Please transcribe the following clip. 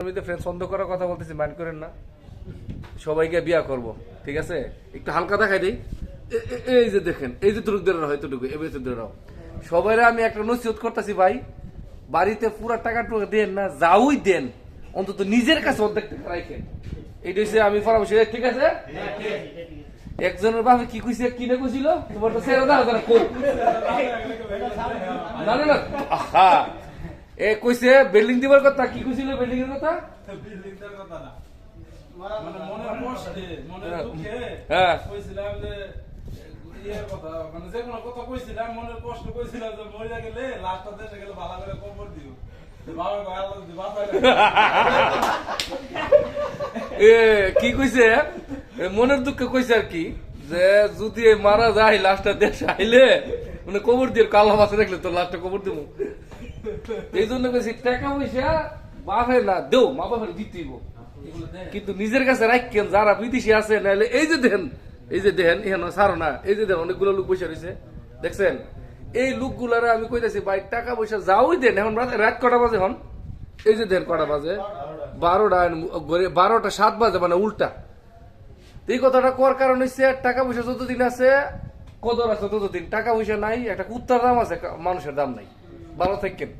আমি তো ফ্রেন্ড বন্ধ করার কথা বলতেছি, মাইন্ড করেন না। সবাইকে বিয়া করব, ঠিক আছে? একটু হালকা দেখাই দিই। এই যে দেখেন, এই যে তুলুক ধরে রাখো, এতটুকু এবার ধরে রাখো। সবাইরা আমি একটা নসিহত করতেছি ভাই, বাড়িতে পুরা টাকা টুকা দেন না, যাওই দেন, অন্তত নিজের কাছে অর্ধেক টাকা রাখেন। এটা হচ্ছে আমি পরামর্শ, ঠিক আছে? একজনের বাপে কি কইছে, কি না কইছিল, তোমার তো ছেড়ে দাও যারা কই না না না, আহা এ কইছে বিল্ডিং দিবার কথা। কি কইছিল বিল্ডিং এর কথা? বিল্ডিং এর কথা না, মানে মনের কষ্টে, মনের দুঃখে হ্যাঁ কইছিলাম যে ইয়ের কথা, মানে যে কোনো কথা কইছিলাম, মনের কষ্ট কইছিলাম যে মরে গেলে লাস্টটা দেশে গেলে ভালো করে কবর দিও। বাবা কয় আল্লাহ যদি বাঁচায় এ কি কইছে, মনের দুঃখে কইছে আর কি, যে যদি মারা যায় লাস্টটা দেশে আইলে মানে কবর দিয়ে কালো মাছে দেখলে তো লাস্টটা কবর দিব। এই জন্য কইছি টাকা পয়সা বাপে না দেও, মা বাপের দিতেইব, কিন্তু নিজের কাছে রাখেন। যারা বিদেশি আছে নাহলে এই যে দেখেন, এই যে দেখেন এখানে ছাড়ো না, এই যে দেখেন অনেকগুলো লোক বসে রয়েছে, দেখছেন? এই লোকগুলারে আমি কইতেছি ভাই টাকা পয়সা যাওই দেন। এখন রাত কটা বাজে? এখন এই যে দেখেন কটা বাজে, 12টা 7 বাজে, মানে উল্টা। এই কথাটা করার কারণ হচ্ছে টাকা পয়সা যতদিন আছে কদর আছে ততদিন, টাকা পয়সা নাই, একটা কুত্তার দাম আছে, মানুষের দাম নাই। ভালো থাকেন।